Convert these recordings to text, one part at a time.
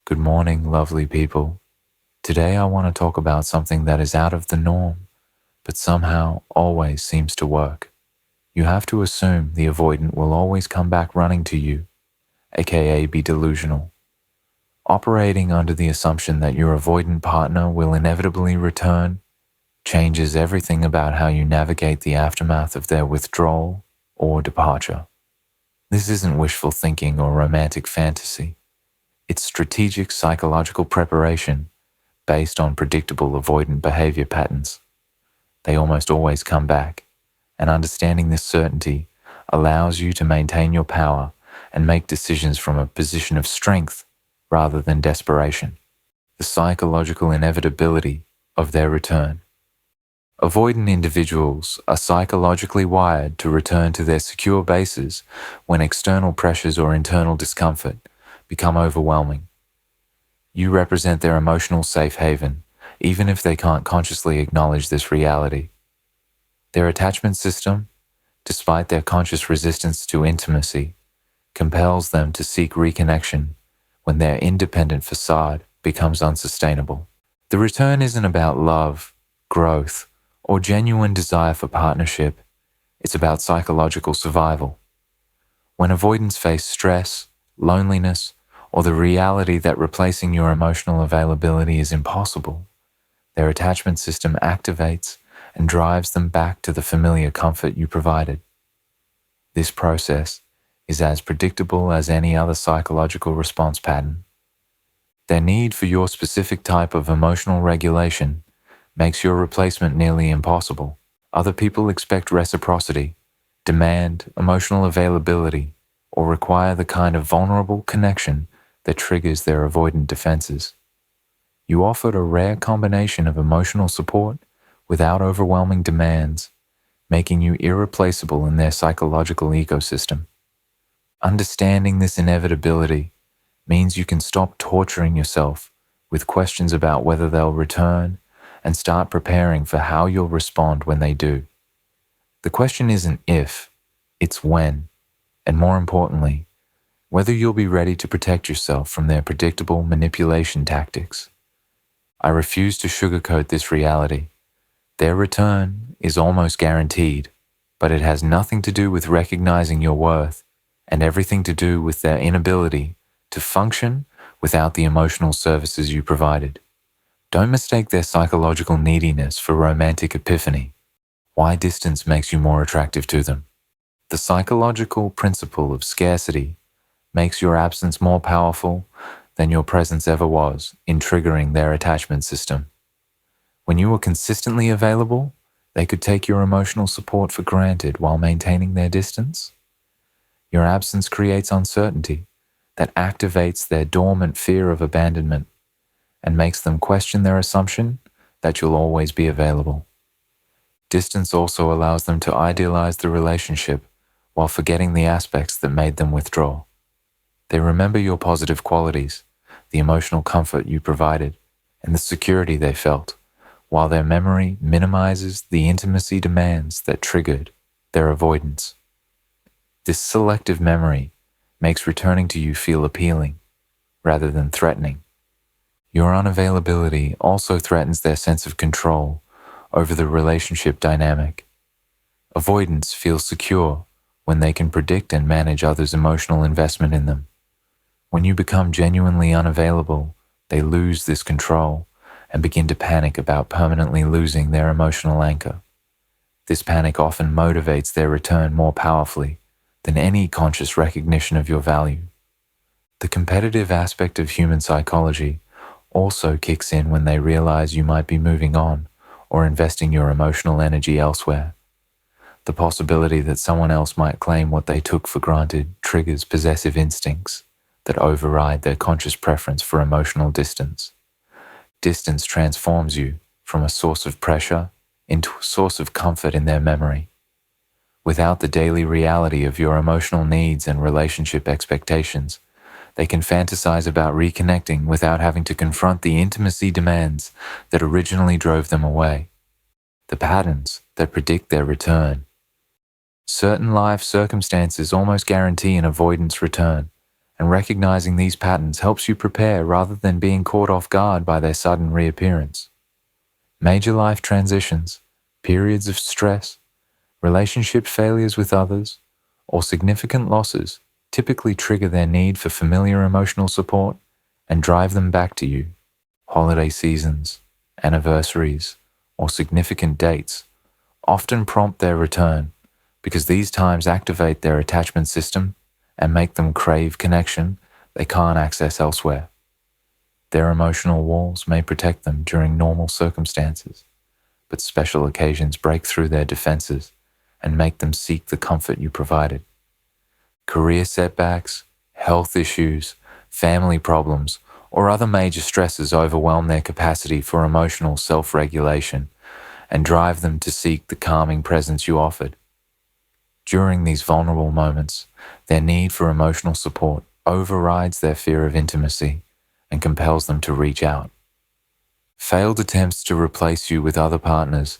Good morning, lovely people. Today I want to talk about something that is out of the norm, but somehow always seems to work. You have to assume the avoidant will always come back running to you, aka be delusional. Operating under the assumption that your avoidant partner will inevitably return changes everything about how you navigate the aftermath of their withdrawal or departure. This isn't wishful thinking or romantic fantasy. It's strategic psychological preparation based on predictable avoidant behavior patterns. They almost always come back, and understanding this certainty allows you to maintain your power and make decisions from a position of strength rather than desperation. The psychological inevitability of their return. Avoidant individuals are psychologically wired to return to their secure bases when external pressures or internal discomfort become overwhelming. You represent their emotional safe haven, even if they can't consciously acknowledge this reality. Their attachment system, despite their conscious resistance to intimacy, compels them to seek reconnection when their independent facade becomes unsustainable. The return isn't about love, growth, or genuine desire for partnership. It's about psychological survival. When avoidants face stress, loneliness, or the reality that replacing your emotional availability is impossible, their attachment system activates and drives them back to the familiar comfort you provided. This process is as predictable as any other psychological response pattern. Their need for your specific type of emotional regulation makes your replacement nearly impossible. Other people expect reciprocity, demand emotional availability, or require the kind of vulnerable connection that triggers their avoidant defenses. You offered a rare combination of emotional support without overwhelming demands, making you irreplaceable in their psychological ecosystem. Understanding this inevitability means you can stop torturing yourself with questions about whether they'll return and start preparing for how you'll respond when they do. The question isn't if, it's when, and more importantly, whether you'll be ready to protect yourself from their predictable manipulation tactics. I refuse to sugarcoat this reality. Their return is almost guaranteed, but it has nothing to do with recognizing your worth and everything to do with their inability to function without the emotional services you provided. Don't mistake their psychological neediness for romantic epiphany. Why distance makes you more attractive to them. The psychological principle of scarcity makes your absence more powerful than your presence ever was in triggering their attachment system. When you were consistently available, they could take your emotional support for granted while maintaining their distance. Your absence creates uncertainty that activates their dormant fear of abandonment and makes them question their assumption that you'll always be available. Distance also allows them to idealize the relationship while forgetting the aspects that made them withdraw. They remember your positive qualities, the emotional comfort you provided, and the security they felt, while their memory minimizes the intimacy demands that triggered their avoidance. This selective memory makes returning to you feel appealing rather than threatening. Your unavailability also threatens their sense of control over the relationship dynamic. Avoidants feel secure when they can predict and manage others' emotional investment in them. When you become genuinely unavailable, they lose this control and begin to panic about permanently losing their emotional anchor. This panic often motivates their return more powerfully than any conscious recognition of your value. The competitive aspect of human psychology also kicks in when they realize you might be moving on or investing your emotional energy elsewhere. The possibility that someone else might claim what they took for granted triggers possessive instincts that override their conscious preference for emotional distance. Distance transforms you from a source of pressure into a source of comfort in their memory. Without the daily reality of your emotional needs and relationship expectations, they can fantasize about reconnecting without having to confront the intimacy demands that originally drove them away. The patterns that predict their return. Certain life circumstances almost guarantee an avoidance return, and recognizing these patterns helps you prepare rather than being caught off guard by their sudden reappearance. Major life transitions, periods of stress, relationship failures with others, or significant losses typically trigger their need for familiar emotional support and drive them back to you. Holiday seasons, anniversaries, or significant dates often prompt their return because these times activate their attachment system and make them crave connection they can't access elsewhere. Their emotional walls may protect them during normal circumstances, but special occasions break through their defenses and make them seek the comfort you provided. Career setbacks, health issues, family problems, or other major stresses overwhelm their capacity for emotional self-regulation and drive them to seek the calming presence you offered. During these vulnerable moments, their need for emotional support overrides their fear of intimacy and compels them to reach out. Failed attempts to replace you with other partners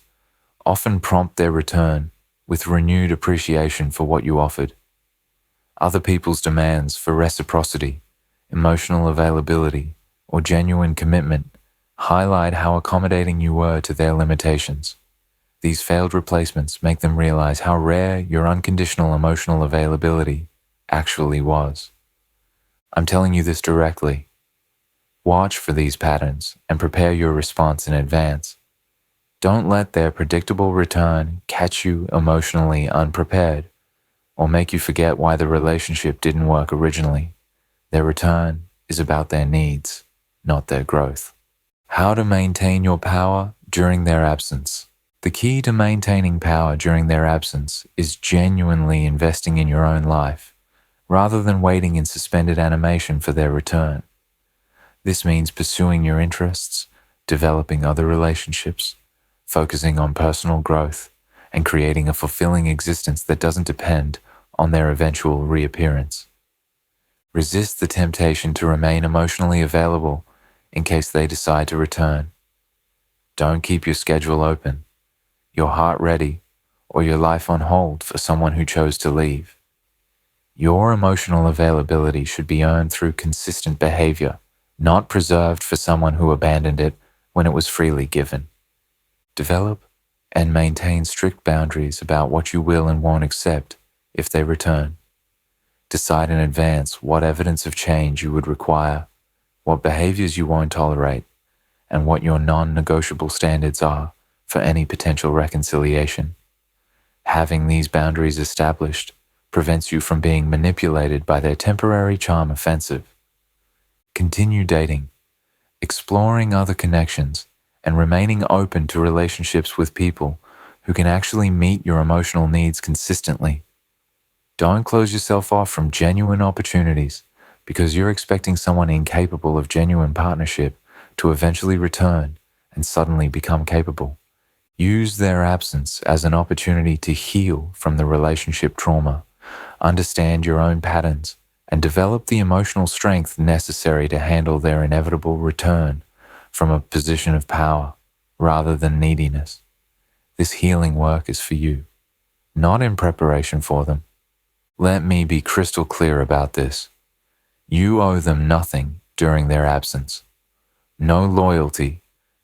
often prompt their return with renewed appreciation for what you offered. Other people's demands for reciprocity, emotional availability, or genuine commitment highlight how accommodating you were to their limitations. These failed replacements make them realize how rare your unconditional emotional availability actually was. I'm telling you this directly. Watch for these patterns and prepare your response in advance. Don't let their predictable return catch you emotionally unprepared or make you forget why the relationship didn't work originally. Their return is about their needs, not their growth. How to maintain your power during their absence. The key to maintaining power during their absence is genuinely investing in your own life, rather than waiting in suspended animation for their return. This means pursuing your interests, developing other relationships, focusing on personal growth, and creating a fulfilling existence that doesn't depend on their eventual reappearance. Resist the temptation to remain emotionally available in case they decide to return. Don't keep your schedule open, your heart ready, or your life on hold for someone who chose to leave. Your emotional availability should be earned through consistent behavior, not preserved for someone who abandoned it when it was freely given. Develop and maintain strict boundaries about what you will and won't accept if they return. Decide in advance what evidence of change you would require, what behaviors you won't tolerate, and what your non-negotiable standards are for any potential reconciliation. Having these boundaries established prevents you from being manipulated by their temporary charm offensive. Continue dating, exploring other connections, and remaining open to relationships with people who can actually meet your emotional needs consistently. Don't close yourself off from genuine opportunities because you're expecting someone incapable of genuine partnership to eventually return and suddenly become capable. Use their absence as an opportunity to heal from the relationship trauma, understand your own patterns, and develop the emotional strength necessary to handle their inevitable return from a position of power rather than neediness. This healing work is for you, not in preparation for them. Let me be crystal clear about this. You owe them nothing during their absence. No loyalty,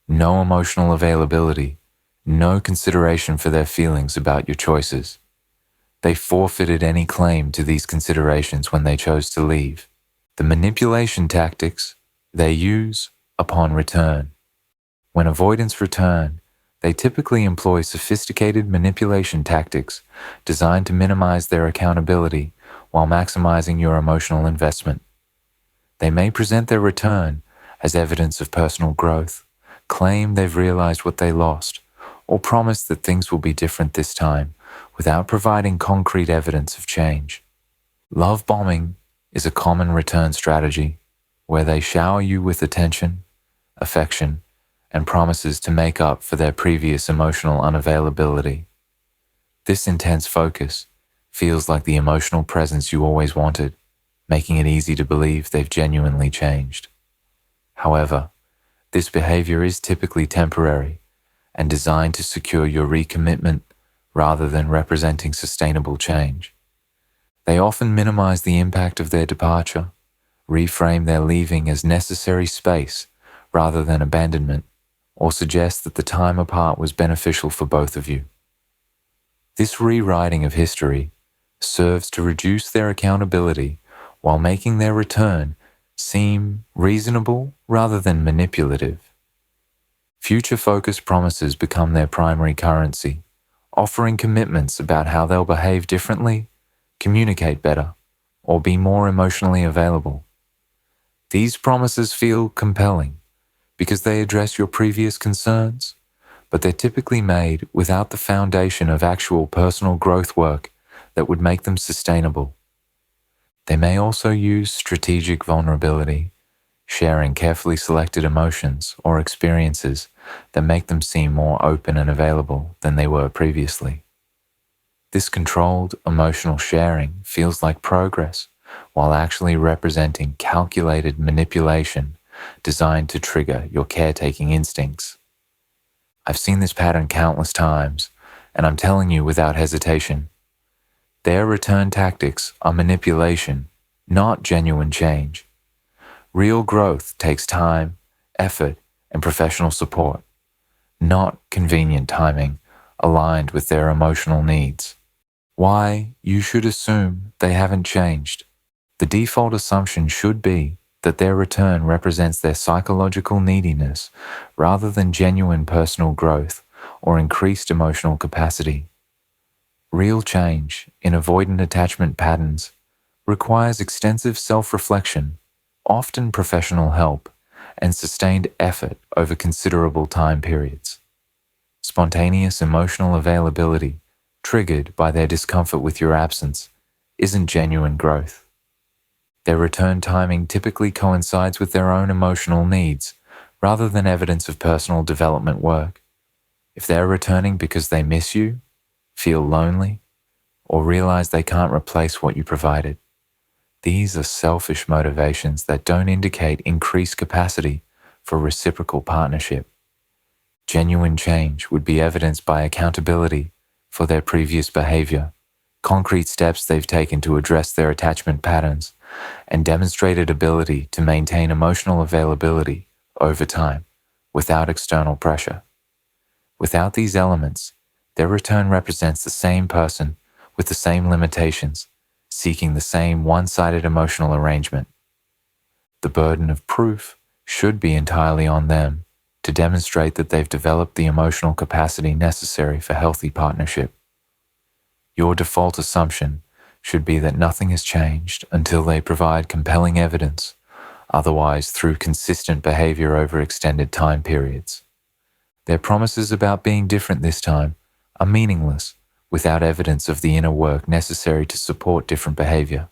no emotional availability, no consideration for their feelings about your choices. They forfeited any claim to these considerations when they chose to leave. The manipulation tactics they use upon return. When avoidants return, they typically employ sophisticated manipulation tactics designed to minimize their accountability while maximizing your emotional investment. They may present their return as evidence of personal growth, claim they've realized what they lost, or promise that things will be different this time without providing concrete evidence of change. Love bombing is a common return strategy where they shower you with attention, affection, and promises to make up for their previous emotional unavailability. This intense focus feels like the emotional presence you always wanted, making it easy to believe they've genuinely changed. However, this behavior is typically temporary and designed to secure your recommitment rather than representing sustainable change. They often minimize the impact of their departure, reframe their leaving as necessary space rather than abandonment, or suggest that the time apart was beneficial for both of you. This rewriting of history serves to reduce their accountability while making their return seem reasonable rather than manipulative. Future-focused promises become their primary currency, offering commitments about how they'll behave differently, communicate better, or be more emotionally available. These promises feel compelling because they address your previous concerns, but they're typically made without the foundation of actual personal growth work that would make them sustainable. They may also use strategic vulnerability, sharing carefully selected emotions or experiences that make them seem more open and available than they were previously. This controlled emotional sharing feels like progress, while actually representing calculated manipulation designed to trigger your caretaking instincts. I've seen this pattern countless times, and I'm telling you without hesitation, their return tactics are manipulation, not genuine change. Real growth takes time, effort, and professional support, not convenient timing aligned with their emotional needs. Why you should assume they haven't changed. The default assumption should be that their return represents their psychological neediness rather than genuine personal growth or increased emotional capacity. Real change in avoidant attachment patterns requires extensive self-reflection, often professional help, and sustained effort over considerable time periods. Spontaneous emotional availability, triggered by their discomfort with your absence, isn't genuine growth. Their return timing typically coincides with their own emotional needs, rather than evidence of personal development work. If they're returning because they miss you, feel lonely, or realize they can't replace what you provided, these are selfish motivations that don't indicate increased capacity for reciprocal partnership. Genuine change would be evidenced by accountability for their previous behavior, concrete steps they've taken to address their attachment patterns, and demonstrated ability to maintain emotional availability over time without external pressure. Without these elements, their return represents the same person with the same limitations, seeking the same one-sided emotional arrangement. The burden of proof should be entirely on them to demonstrate that they've developed the emotional capacity necessary for healthy partnership. Your default assumption should be that nothing has changed until they provide compelling evidence, otherwise through consistent behavior over extended time periods. Their promises about being different this time are meaningless without evidence of the inner work necessary to support different behavior.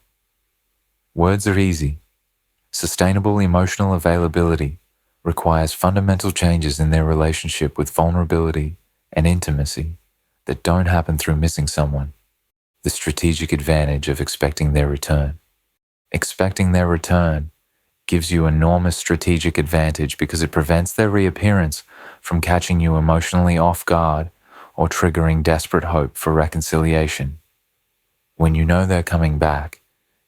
Words are easy. Sustainable emotional availability requires fundamental changes in their relationship with vulnerability and intimacy that don't happen through missing someone. The strategic advantage of expecting their return. Expecting their return gives you enormous strategic advantage because it prevents their reappearance from catching you emotionally off guard or triggering desperate hope for reconciliation. When you know they're coming back,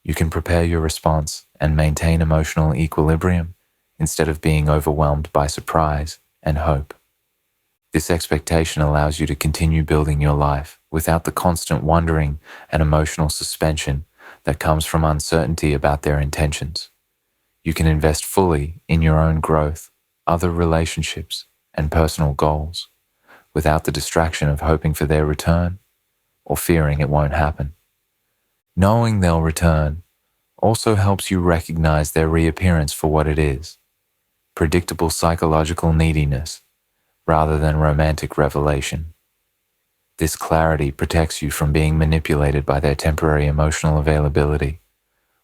you can prepare your response and maintain emotional equilibrium instead of being overwhelmed by surprise and hope. This expectation allows you to continue building your life without the constant wondering and emotional suspension that comes from uncertainty about their intentions. You can invest fully in your own growth, other relationships, and personal goals without the distraction of hoping for their return or fearing it won't happen. Knowing they'll return also helps you recognize their reappearance for what it is: predictable psychological neediness rather than romantic revelation. This clarity protects you from being manipulated by their temporary emotional availability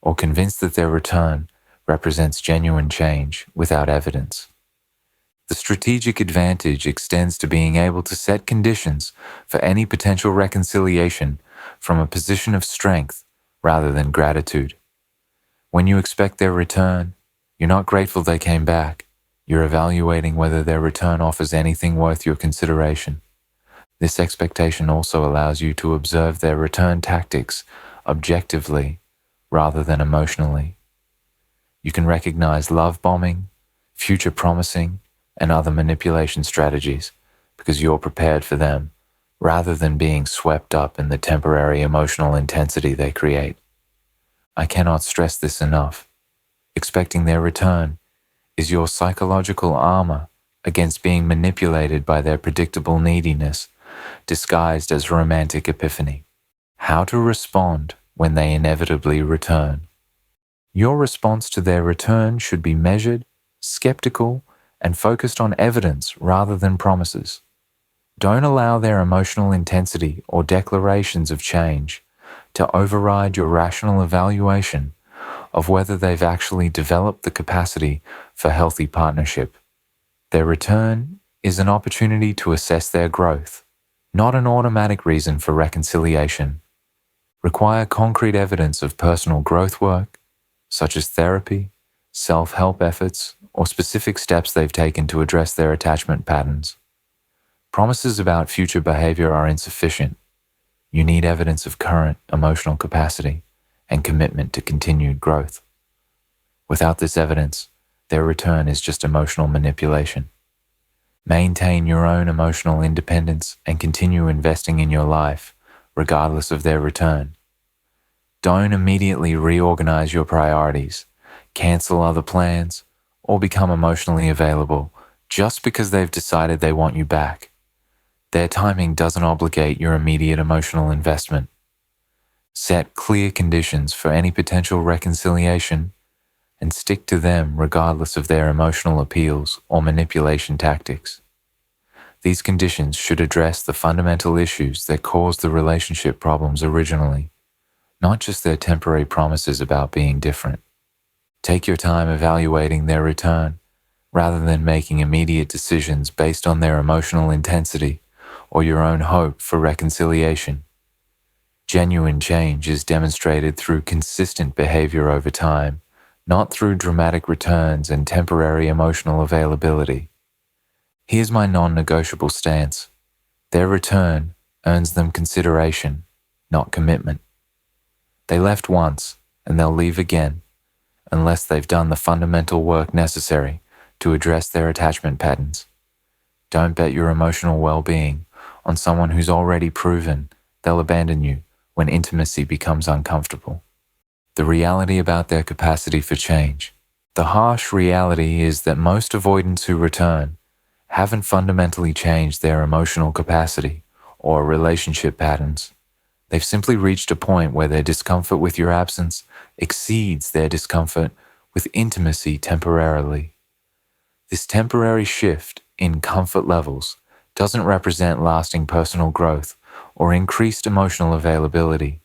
or convinced that their return represents genuine change without evidence. The strategic advantage extends to being able to set conditions for any potential reconciliation from a position of strength rather than gratitude. When you expect their return, you're not grateful they came back. You're evaluating whether their return offers anything worth your consideration. This expectation also allows you to observe their return tactics objectively rather than emotionally. You can recognize love bombing, future promising, and other manipulation strategies because you're prepared for them rather than being swept up in the temporary emotional intensity they create. I cannot stress this enough. Expecting their return is your psychological armor against being manipulated by their predictable neediness, disguised as romantic epiphany. How to respond when they inevitably return. Your response to their return should be measured, skeptical, and focused on evidence rather than promises. Don't allow their emotional intensity or declarations of change to override your rational evaluation of whether they've actually developed the capacity for healthy partnership. Their return is an opportunity to assess their growth, not an automatic reason for reconciliation. Require concrete evidence of personal growth work, such as therapy, self-help efforts, or specific steps they've taken to address their attachment patterns. Promises about future behavior are insufficient. You need evidence of current emotional capacity and commitment to continued growth. Without this evidence, their return is just emotional manipulation. Maintain your own emotional independence and continue investing in your life, regardless of their return. Don't immediately reorganize your priorities, cancel other plans, or become emotionally available just because they've decided they want you back. Their timing doesn't obligate your immediate emotional investment. Set clear conditions for any potential reconciliation and stick to them regardless of their emotional appeals or manipulation tactics. These conditions should address the fundamental issues that caused the relationship problems originally, not just their temporary promises about being different. Take your time evaluating their return rather than making immediate decisions based on their emotional intensity or your own hope for reconciliation. Genuine change is demonstrated through consistent behavior over time, not through dramatic returns and temporary emotional availability. Here's my non-negotiable stance. Their return earns them consideration, not commitment. They left once, and they'll leave again, unless they've done the fundamental work necessary to address their attachment patterns. Don't bet your emotional well-being on someone who's already proven they'll abandon you when intimacy becomes uncomfortable. The reality about their capacity for change. The harsh reality is that most avoidants who return haven't fundamentally changed their emotional capacity or relationship patterns. They've simply reached a point where their discomfort with your absence exceeds their discomfort with intimacy temporarily. This temporary shift in comfort levels doesn't represent lasting personal growth or increased emotional availability.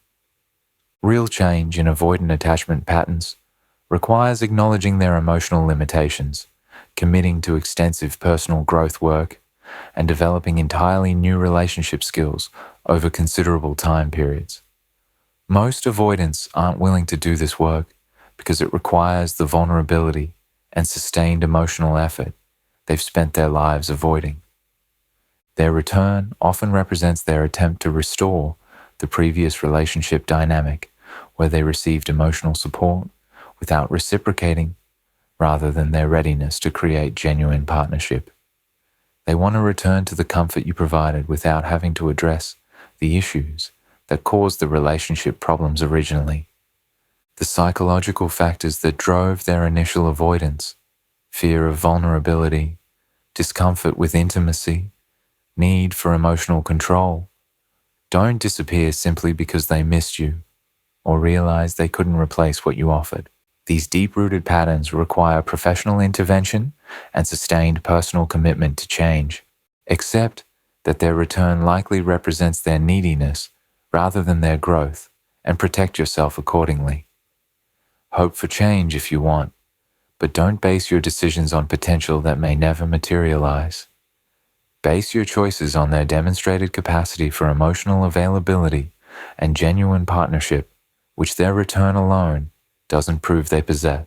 Real change in avoidant attachment patterns requires acknowledging their emotional limitations, committing to extensive personal growth work, and developing entirely new relationship skills over considerable time periods. Most avoidants aren't willing to do this work because it requires the vulnerability and sustained emotional effort they've spent their lives avoiding. Their return often represents their attempt to restore the previous relationship dynamic where they received emotional support without reciprocating, rather than their readiness to create genuine partnership. They want to return to the comfort you provided without having to address the issues that caused the relationship problems originally. The psychological factors that drove their initial avoidance, fear of vulnerability, discomfort with intimacy, need for emotional control, don't disappear simply because they missed you or realized they couldn't replace what you offered. These deep-rooted patterns require professional intervention and sustained personal commitment to change. Accept that their return likely represents their neediness rather than their growth, and protect yourself accordingly. Hope for change if you want, but don't base your decisions on potential that may never materialize. Base your choices on their demonstrated capacity for emotional availability and genuine partnership, which their return alone doesn't prove they possess.